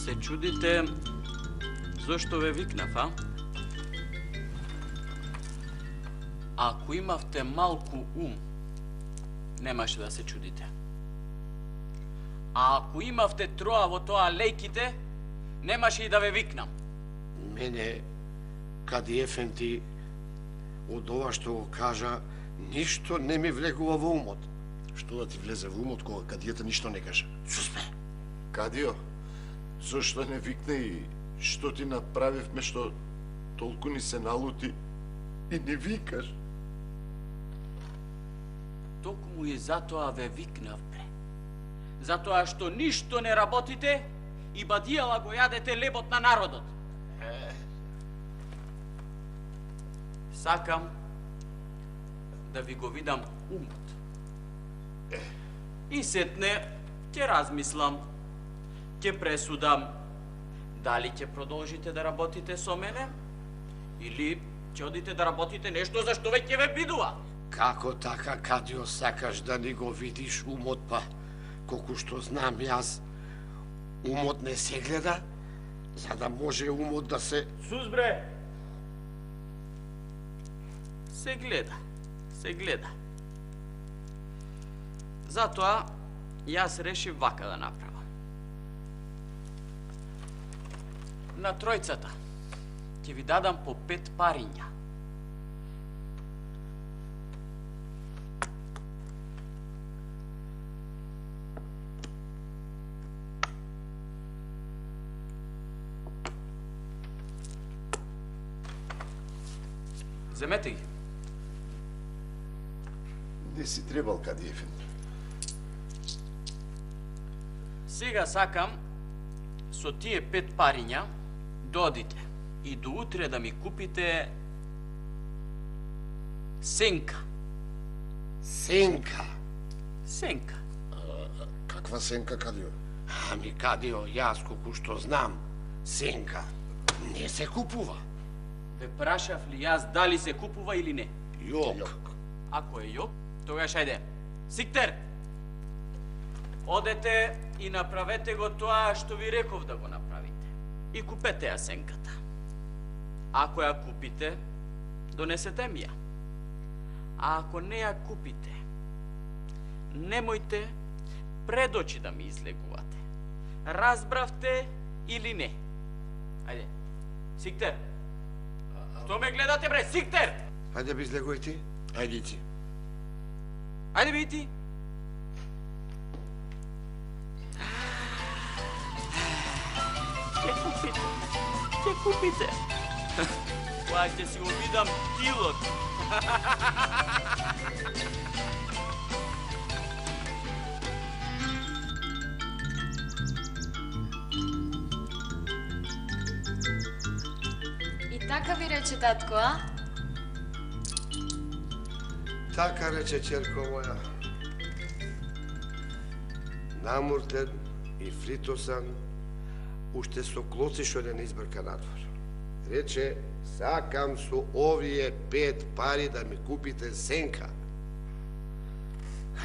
Се чудите зошто ве викнав, а? Ако имавте малку ум, немаше да се чудите. А ако имавте троа во тоа лејките, немаше и да ве викнам. Мене, Кади Ефенди, од ова што го кажа, ништо не ми влегува во умот. Што да ти влезе во умот кога Кадијата ништо не каже? Сузбе! Кадио, зошто не викне и што ти направивме што толку ни се налути и не викаш? Токму и затоа ве викнав, бре. Затоа што ништо не работите и бадијала го јадете лебот на народот. Сакам да ви го видам умот. И сетне ќе размислам, ќе пресудам дали ќе продолжите да работите со мене или ќе одите да работите нешто за што веќе ве бидува. Како така, Кадио, сакаш да ни го видиш умот, па колку што знам јас, умот не се гледа, за да може умот да се... Сузбре! Се гледа, се гледа. Затоа, јас решив вака да направам. На тројцата ќе ви дадам по 5 париња. Земете ги. Не си требал, Кади Ефенди. Сега сакам со тие 5 париња да одите и до утре да ми купите сенка. Сенка? Сенка. Каква сенка, Кадио? Ами, Кадио, јас колку што знам, сенка не се купува. Ве прашав ли јас дали се купува или не? Јок. Ако е јок, тогаш ајде. Сиктер! Одете и направете го тоа што ви реков да го направите. И купете ја сенката. Ако ја купите, донесете ми ја. А ако не ја купите, немојте пред очи да ми излегувате. Разбравте или не? Ајде, Сиктер! Што ме гледате, бре, Сиктер! Ајде би излегувај ти. Ајде ти. Ајде би ти. Ќе купите. Ќе купите. Тоа ќе си го видам тилот. И така ви рече татко, а? Така рече черко моја. Намуртен и фритосан, уште со клоци што не избрка надвор. Рече, сакам со овие 5 пари да ми купите сенка.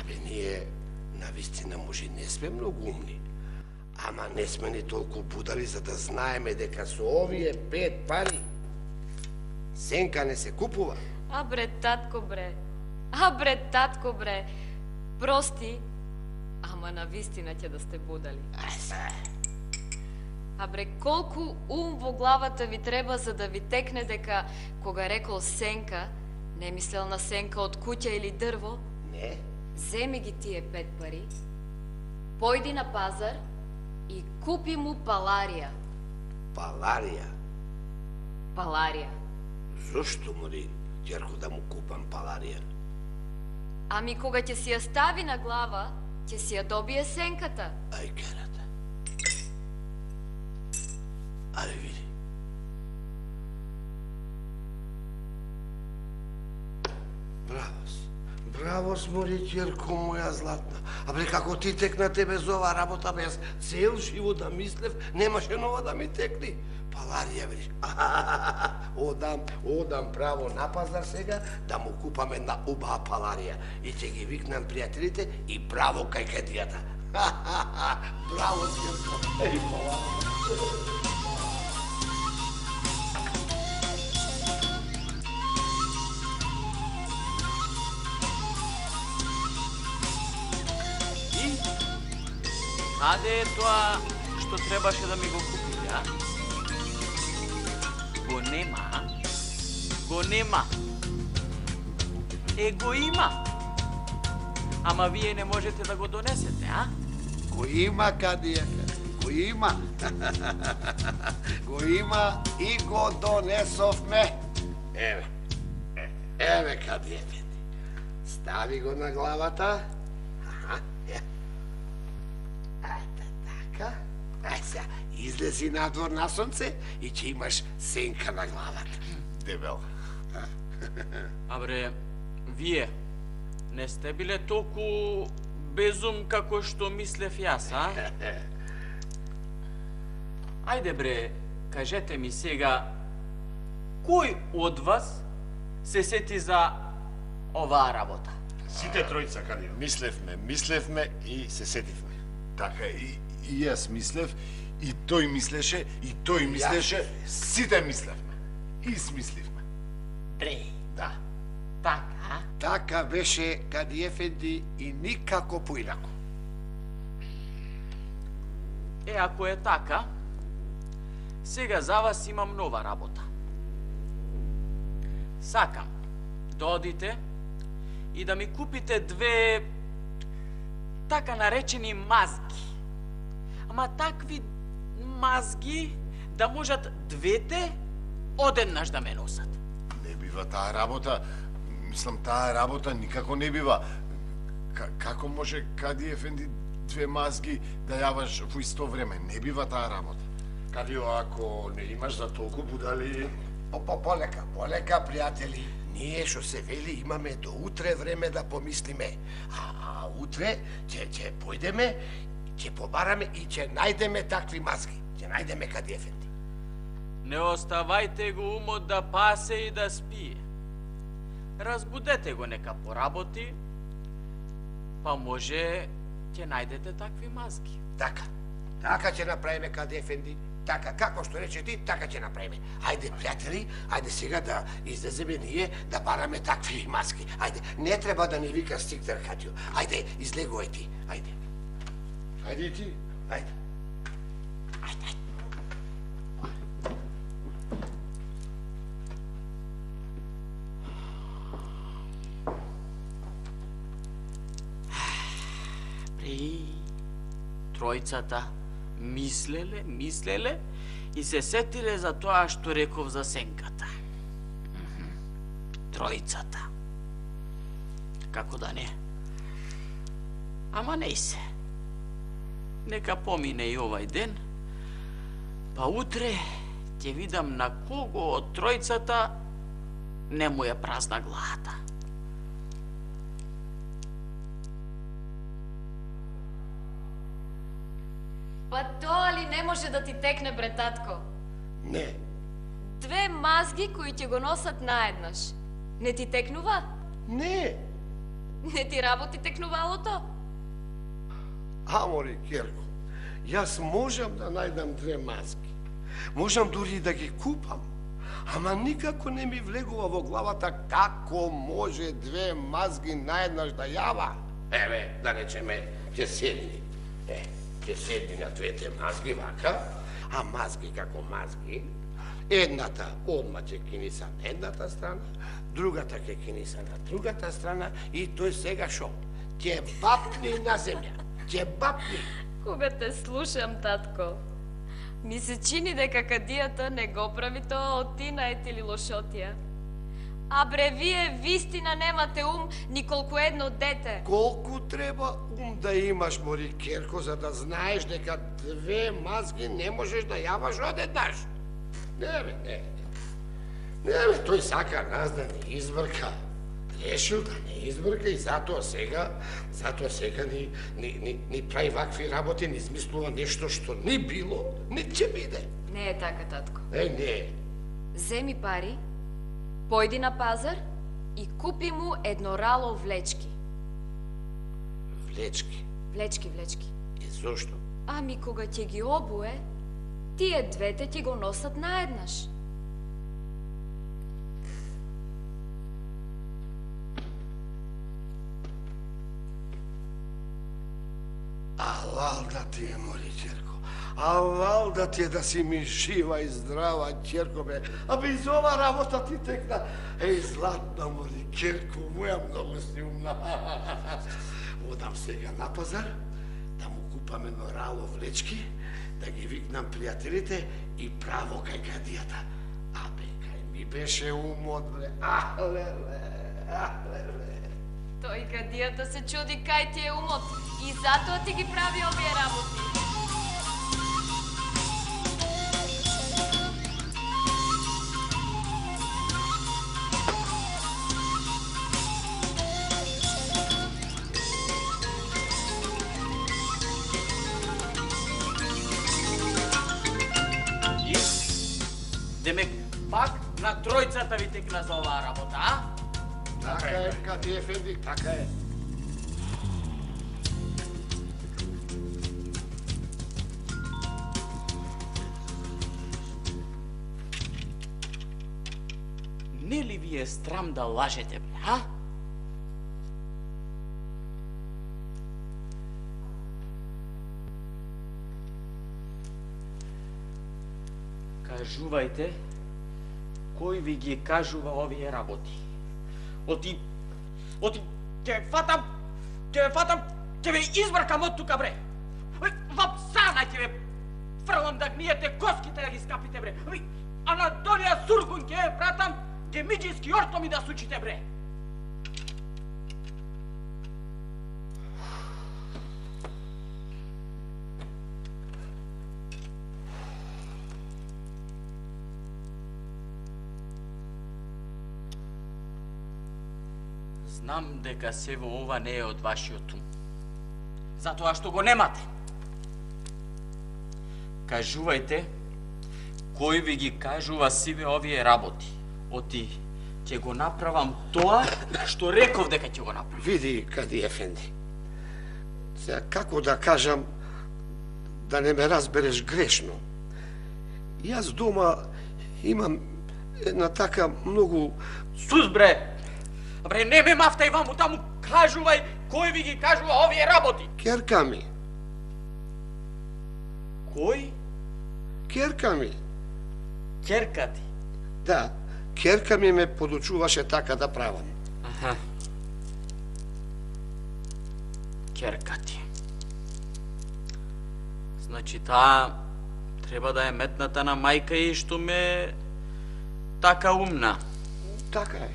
Абе, ние навистина може не сме многу умни, ама не сме ни толку будали за да знаеме дека со овие 5 пари сенка не се купува. А бре, татко, бре. А бре, татко, бре. Прости, ама навистина ќе да сте будали. А бре, колку ум во главата ви треба за да ви текне дека кога рекол сенка, не мислел на сенка од куќа или дрво? Не. Земи ги тие 5 пари, појди на пазар и купи му паларија. Паларија? Паларија. Зошто мори, ќерко, да му купам паларија? Ами кога ќе си ја стави на глава, ќе си ја добие сенката. Ај, керата. Ајде види. Браво, мори, ќерко моја златна. А бре, како ти текна тебе за оваа работа, бе, јас цел живот да мислев, немаше нова да ми текни. Паларија, видиш. Одам право на пазар сега да му купам една убава паларија. И ќе ги викнам пријателите и право кај кадијата. Браво, Керко. Еј, хвала. Каде е тоа што требаше да ми го купите, а? Го нема, а? Го нема. Го има. Ама вие не можете да го донесете, а? Го има, Кадиефе, го има. Го има и го донесовме. Еве, Кадиефе. Стави го на главата. Така. Сега, излези надвор на сонце и ќе имаш сенка на главата. Дебел. Абре, вие не сте биле толку безум како што мислев јас, а? Ајде бре, кажете ми сега, кој од вас се сети за оваа работа? Сите тројца, Кадио. Мислевме и се сетивме. Така, и јас мислев, и тој мислеше, и тој мислеше, сите мислевме. И смисливме. Бре, Да. така? Така беше, Кадиефенди, и никако поинако. Ако е така, сега за вас имам нова работа. Сакам да одите и да ми купите две така наречени мазги. Ама такви мазги да можат двете одеднаш да ме носат. Не бива таа работа. Мислам, таа работа никако не бива. Како може, Кадиефенди, две мазги да јаваш во исто време? Не бива таа работа. Кадио, ако не имаш за толку будали... Полека, пријатели. Ние, што се вели, имаме до утре време да помислиме. А утре ќе појдеме, ќе побараме и ќе најдеме такви мазги. Ќе најдеме, Кадиефенди. Не оставајте го умот да пасе и да спие. Разбудете го нека поработи, па може ќе најдете такви мазги. Така ќе направиме, Кадиефенди. Така, како што рече ти, така ќе направиме. Ајде, пријатели, ајде сега да излеземе ние да бараме такви мазги. Ајде, не треба да ни вика стиктер, Катјо. Ајде, излегувај ти. Ајде. Ајде и ти. Ајде. Тројцата мислеле и се сетиле за тоа што реков за сенката. Тројцата. Како да не. Ама не се. Нека помине и овај ден, па утре ќе видам на кого од тројцата не му е празна главата. Па тоа ли не може да ти текне, бре, татко? Не. Две мазги кои ќе го носат наеднаш. Не ти текнува? Не. Не ти работи текнувалото? Амори, Керко, јас можам да најдам две мазги. Можам дури да ги купам. Ама никако не ми влегува во главата како може две мазги наеднаш да јава. Еве, да речеме, ќе седни. Ќе седни на двете мазги вака, а мазги како мазги, едната одма ќе киниса на едната страна, другата ќе киниса на другата страна и тој сега шо? Ќе бапни на земја. Ќе бапни. Кога те слушам, татко, ми се чини дека Кадијата не го прави тоа од тинает или лошотија. А бре, вие вистина немате ум ни колку едно дете. Колку треба ум да имаш, Мори Керко, за да знаеш дека две мазги не можеш да јаваш одеднаш? Не, тој сака нас да не избрка. Решил да не избрка и затоа сега ни прави вакви работи, ни измислува нешто што не било, не ќе биде. Не е така, татко. Не. Земи пари, појди на пазар и купи му едно рало влечки. Влечки. Влечки. Зошто? Ами кога ќе ги обуе, тие двете ќе го носат наеднаш. Алал да ти е, мори ќерко. Алал да ти е да си ми жива и здрава, ќерко бе. Абе, из ова работа ти текна. Еј, златна, мори ќерко, моја многу си умна. Одам сега на пазар, да му купам едно рало влечки, да ги викнам пријателите и право кај кадијата. Абе, кај ми беше умот, бе. Тој кадијата се чуди кај ти е умот и затоа ти ги прави овие работи. Демек, пак на тројцата ви текна за оваа работа, а? Така е, Кади ефенди, така е. Не ли ви е срам да лажете, бе, а? Кажувајте, кој ви ги кажува овие работи? Оти, ќе фатам, ќе ве избркам од тука, бре. Во псана ќе ве фрлам да гниете коските да ги скапите, бре. А на долија сургун ќе ве пратам, гемиџински ортоми да сучите, бре. Знам дека се во ова не е од вашиот ум. Затоа што го немате. Кажувајте, кој ви ги кажува сиве овие работи. Оти, ќе го направам тоа што реков дека ќе го направам. Види, Кади ефенди. Сега, како да кажам, да не ме разбереш грешно. Јас дома имам една така многу... Сус, бре! Бре, не ме мафтај ваму таму, кажувај кој ви ги кажува овие работи. Керка ми. Кој? Керка ми. Керка ти. Да, керка ми ме подучуваше така да правам. Аха. Керка ти. Значи таа треба да е метната на мајка и што ме така умна. Така е.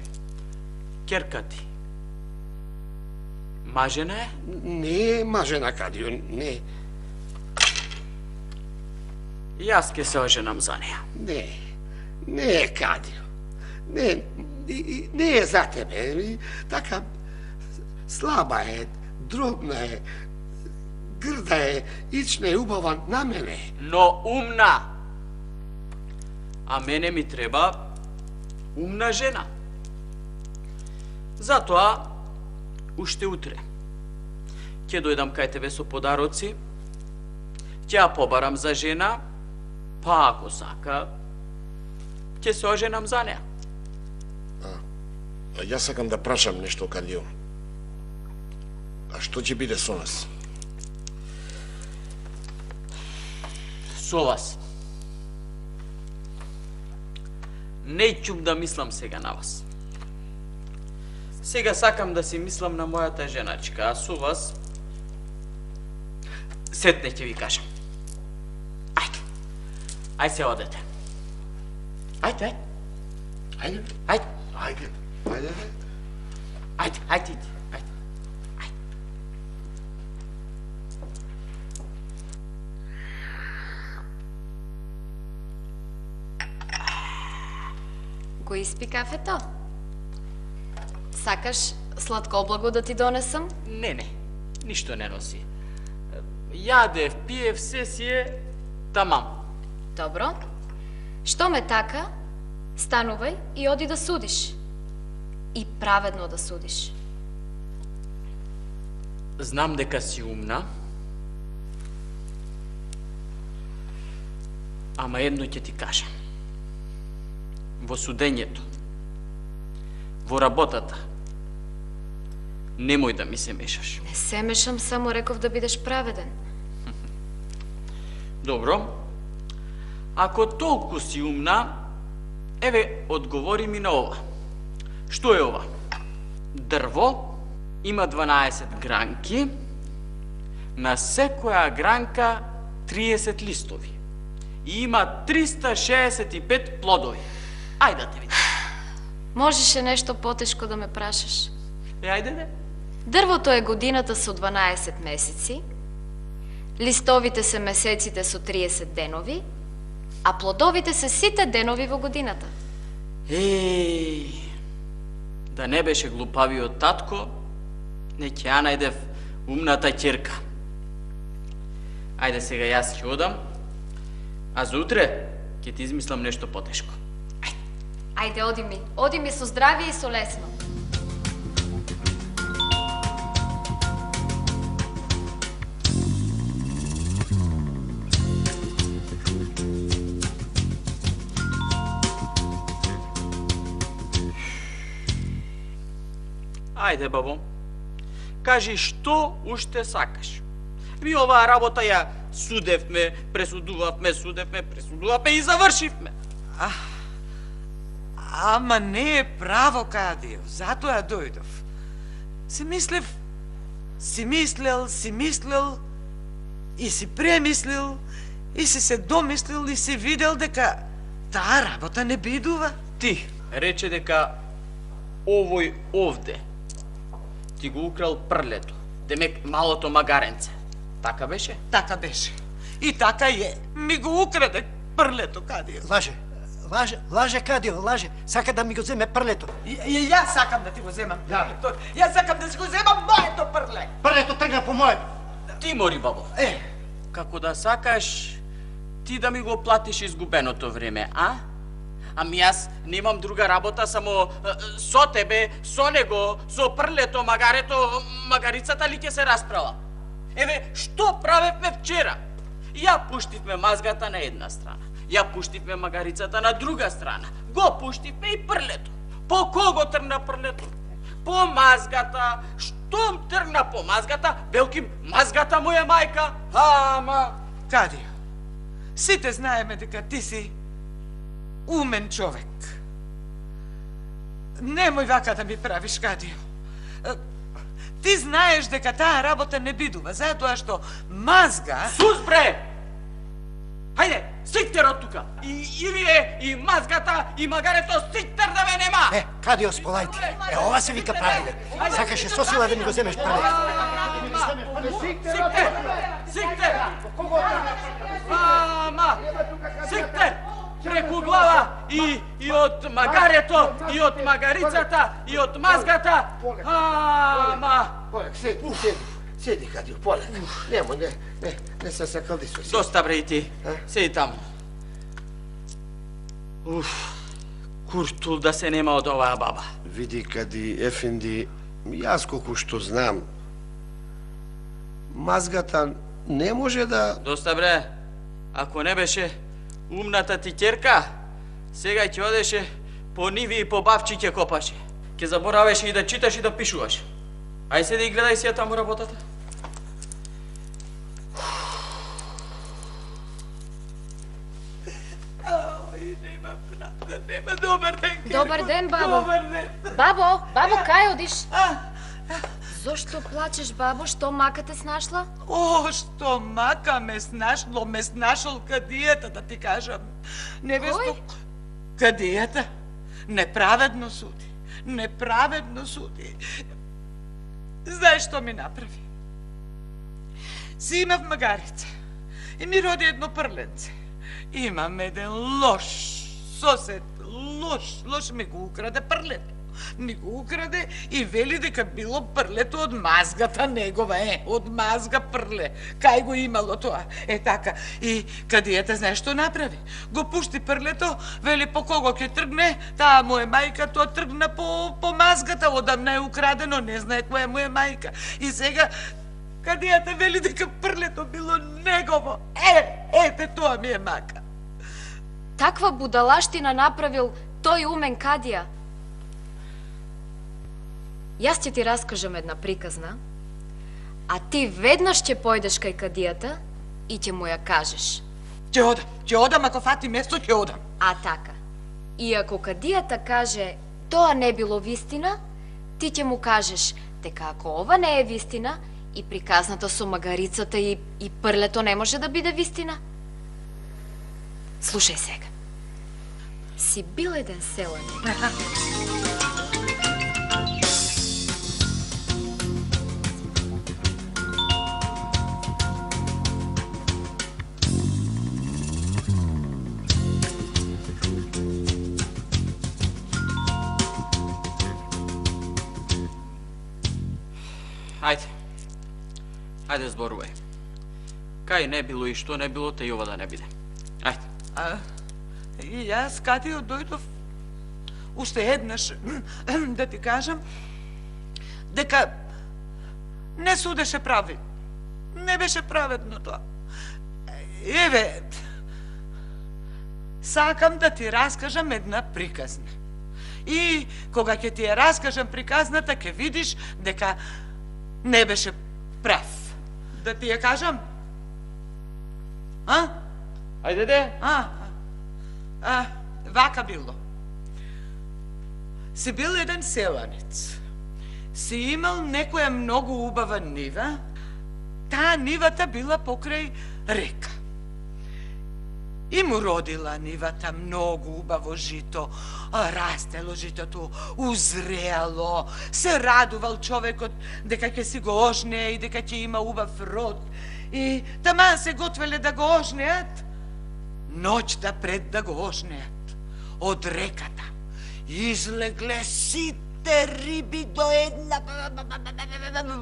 Керка ти. Мажена е? Не е мажена, Кадио, не. Јас ке се оженам за неја. Не е, Кадио. Не е за тебе. Така, слаба е, дробна е, грда е, ична е, убава на мене. Но умна. А мене ми треба умна жена. Затоа, уште утре, ќе дојдам кај тебе со подароци, ќе ја побарам за жена, па ако сака, ќе се оженам за неа. Јас сакам да прашам нешто, Кадио. А што ќе биде со нас? Со вас. Не ќум да мислам сега на вас. Сега сакам да си мислам на мојата женачка, а со вас сетне ќе ви кажам. Ајде се одете. Ајде. Го испи кафето? Сакаш сладко облаго да ти донесам? Не, ништо не носи. Јадев, пиев, се си е тамам. Добро. Што ме така, станувај и оди да судиш. И праведно да судиш. Знам дека си умна Ама едно ќе ти кажам. Во судењето, во работата, немој да ми се мешаш. Не се мешам, само реков да бидеш праведен. Добро. Ако толку си умна, еве, одговори ми на ова. Што е ова? Дрво има 12 гранки, на секоја гранка 30 листови. И има 365 плодови. Ајде да те видим. Можеше нешто потешко да ме прашаш. Ајде де. Дрвото е годината со 12 месеци, листовите се месеците со 30 денови, а плодовите се сите денови во годината. Еј, да не беше глупавиот татко, не ќе ја најдев умната ќерка. Ајде сега јас ќе одам, а за утре ќе ти измислам нешто потешко. Ајде, оди ми со здравие и со лесно. Ајде, бабо, кажи што уште сакаш. Ми оваа работа ја судевме, пресудувавме и завршивме. Ама не е право, Кадио, затоа дојдов. Си мислел и си премислил и си се домислил и си видел дека таа работа не бидува. Ти рече дека овој овде ти го украл прлето, демек малото магаренце. Така беше? Така беше. И така е. Ми го украде прлето, Кадио. Лаже, Кадио, лаже. Сака да ми го земе прлето. И јас сакам да ти го земам прлето. Јас сакам да си го земам моето прле. Прлето тргна по моето. Ти мори, бабо. Како да сакаш ти да ми го платиш изгубеното време, а? Ами јас немам друга работа, само со тебе, со него, со прлето, магарето, магарицата ли ќе се расправа? Еве, што правевме вчера? Ја пуштивме мазгата на една страна, ја пуштивме магарицата на друга страна, го пуштивме и прлето. По кого тргна прлето? По мазгата. Штом тргна по мазгата, велким, мазгата му е мајка. Ама... Кадио, сите знаеме дека ти си умен човек. Немој вака да ми правиш, Кадио. Ти знаеш дека таа работа не бидува, затоа што мазга... Сус, бре! Хајде, сиктер од тука! И вие, и мазгата, и магарето, сиктер да ме нема! Кадио, сполајте. Ова се вика правиле. Сакаше со сила да ми го земеш прлето. Сиктер! Сиктер! Ама! Сиктер! Преку глава и од магарето, и од магарицата, и од мазгата. Ама! Полек, седи, Кадио, полек. Немој, не се сакалди со си. Доста, бре, и ти. Седи таму. Куртул да се нема од оваа баба. Види, Кади Ефенди, јас колку што знам, мазгата не може да... Доста, бре. Ако не беше умната ти ќерка, сега ќе одеше по ниви и по бавчи ќе копаше. Ќе заборавеше и да читаш и да пишуваш. Ај седи и гледај си ја таму работата. Нема, добар ден. Добар ден, бабо. Добар ден. Бабо, кај одиш? Зошто плачеш, бабо? Што мака те снашла? Што мака ме снашол Кадијата, да ти кажам. Невесто... Кадијата неправедно суди. Знаеш што ми направи? Си имав магарица и ми роди едно прленце. Имам еден лош сосед, лош ми го украде прлето. Ми го украде и вели дека било прлето од мазгата негова, од мазга прле. Кај го имало тоа? Така. И Кадијата знаеш што направи? Го пушти прлето, вели по кого ќе тргне, таа му е мајка, тоа тргна по мазгата, одамна е украдено, не знае која му е мајка. И сега Кадијата вели дека прлето било негово. Ете, тоа ми е мака. таква будалаштина направил тој умен кадија. Јас ќе ти раскажам една приказна, а ти веднаш ќе појдеш кај кадијата и ќе му ја кажеш. Ќе одам, ако фати место, ќе одам. А така. И ако кадијата каже тоа не било вистина, ти ќе му кажеш дека ако ова не е вистина, и приказната со магарицата и прлето не може да биде вистина. Слушај сега. Си бил еден селанин. Ајде зборувај. Кај не било и што не било, те и ова да не биде. Ајде. И јас кадио дојдов уште еднаш да ти кажам дека не судеше прави. Не беше праведно тоа. Еве, сакам да ти раскажам една приказна. И кога ќе ти ја раскажам приказната, ќе видиш дека не беше прав. Да ти ја кажам? Ајде де. Вака било. Си бил еден селанец. Си имал некоја многу убава нива. Таа нивата била покрај река. И му родила нивата многу убаво жито. Растело житото, узреало. Се радувал човекот дека ќе си го ожнее и дека ќе има убав род. И таман се готвеле да го ожнеат. Ноќта пред да го ожнеат, од реката излегле сите риби до една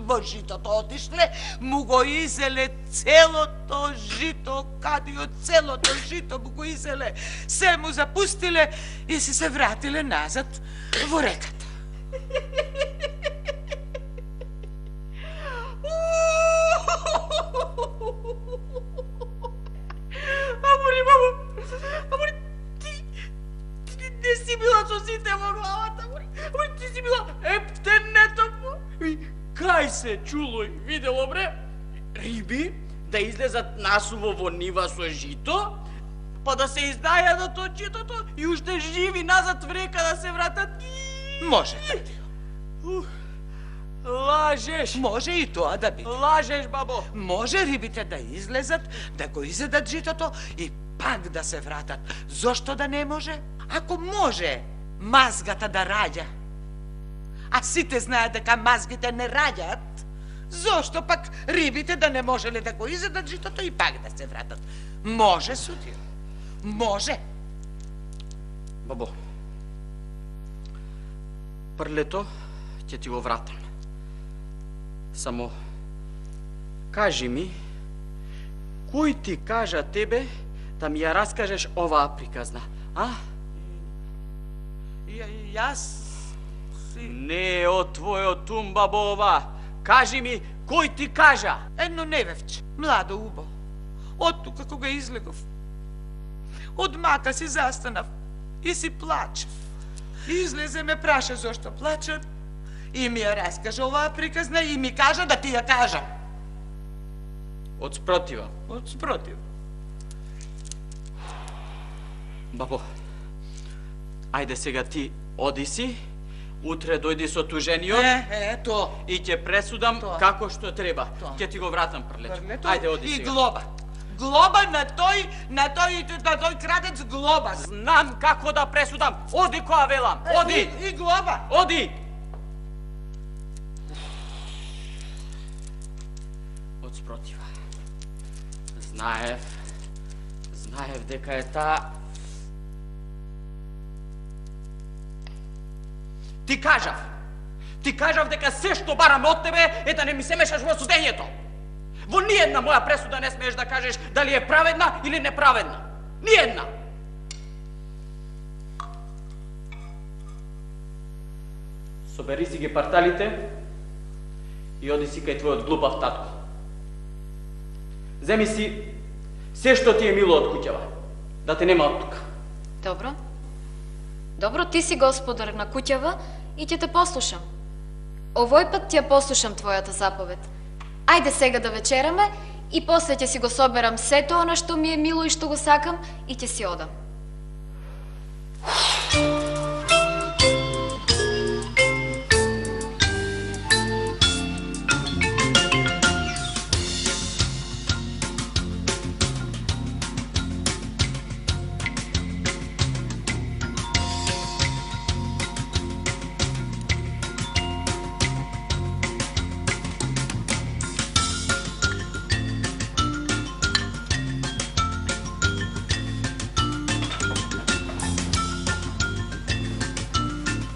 во житото отишле, му го изеле целото жито, кадио целото жито му го изеле, се му запустиле и си се вратиле назад во реката. Амори, ти не си била со сите во главата, амори, ти си била ептенето. Кај се чуло и видело, бре, риби да излезат насуво во нива со жито, па да се издајат од житото и уште живи назад в река да се вратат. Може, татио. Лажеш. Може и тоа да биде. Лажеш, бабо. Може рибите да излезат, да го изедат житото и пак да се вратат. Зошто да не може? Ако може мазгата да раѓа, а сите знаат дека мазгите не раѓаат, зошто пак рибите да не можеле да го изедат житото и пак да се вратат? Може, судио. Може. Бабо, прлето ќе ти го вратам. Само, кажи ми, кој ти кажа тебе да ми ја раскажеш оваа приказна, а? Јас си... Не е од твојот ум, бабо, ова. Кажи ми, кој ти кажа? Едно невевче, младо убо. Од тука кога излегов. Од мака си застанав и си плачев. Излезе ме праша зошто плачам и ми ја раскажа оваа приказна и ми кажа да ти ја кажам. Од спротива. Од спротива. Бабо, ајде сега ти оди си, утре дојди со тужениот то. И ќе пресудам тоа. Како што треба. Тоа. Ќе ти го вратам прлето. Ајде, оди и сега. И глоба. Глоба на тој крадец глоба. Знам како да пресудам. Оди која велам. Оди. И глоба. Оди. Од спротива. Знаев дека е таа. Ти кажав дека се што барам од тебе е да не ми се мешаш во судењето. Во ниедна моја пресуда не смееш да кажеш дали е праведна или неправедна. Ниедна. Собери си ги парталите и оди си кај твојот глупав татко. Земи си се што ти е мило од куќава, да те нема од тука. Добро. Добро, ти си господар на куќава и ќе те послушам. Овој пат ќе послушам твојата заповед. Ајде сега да вечераме и после ќе си го соберам сето она што ми е мило и што го сакам и ќе си одам.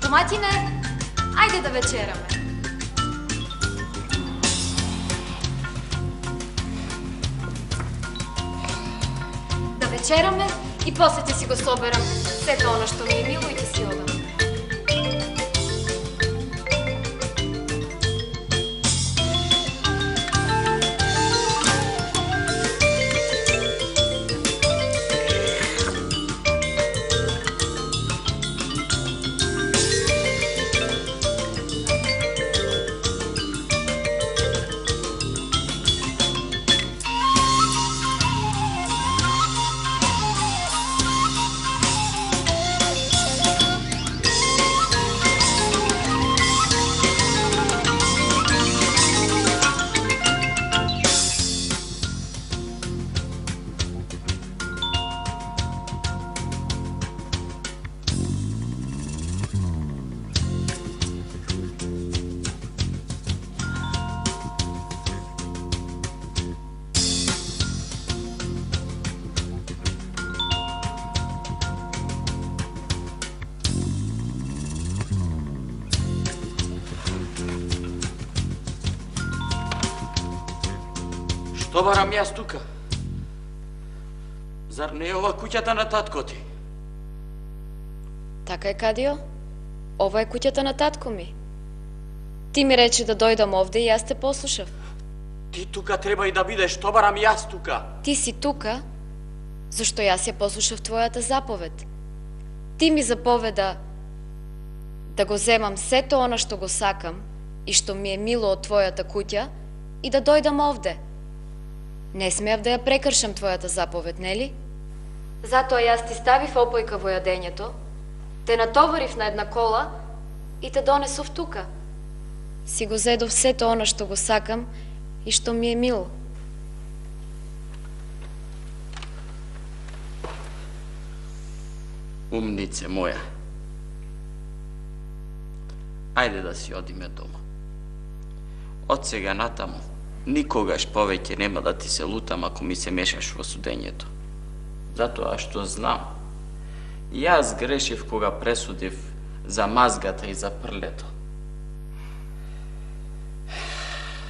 Доматине, ајде да вечераме. Да вечераме и после ќе си го соберам сето оно што ми е мило и ќе си одам. Што барам јас тука? Зар не е ова куќата на татко ти? Така е, Кадио. Ова е куќата на татко ми. Ти ми рече да дојдам овде и јас те послушав. Ти тука треба и да бидеш, што барам јас тука? Ти си тука, зашто јас ја послушав твојата заповед. Ти ми заповеда да го земам сето она што го сакам и што ми е мило од твојата куќа и да дојдам овде. Не смеав да ја прекршам твојата заповед, нели? Затоа јас ти ставив опојка во јадењето, те натоварив на една кола и те донесов тука. Си го зедов сето она што го сакам и што ми е мило. Умнице моја. Ајде да си одиме дома. Од сега натаму, никогаш повеќе нема да ти се лутам ако ми се мешаш во судењето. Затоа што знам, јас грешив кога пресудив за мазгата и за прлето.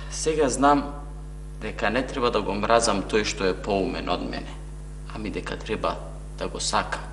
Сега знам дека не треба да го мразам тој што е поумен од мене, ами дека треба да го сакам.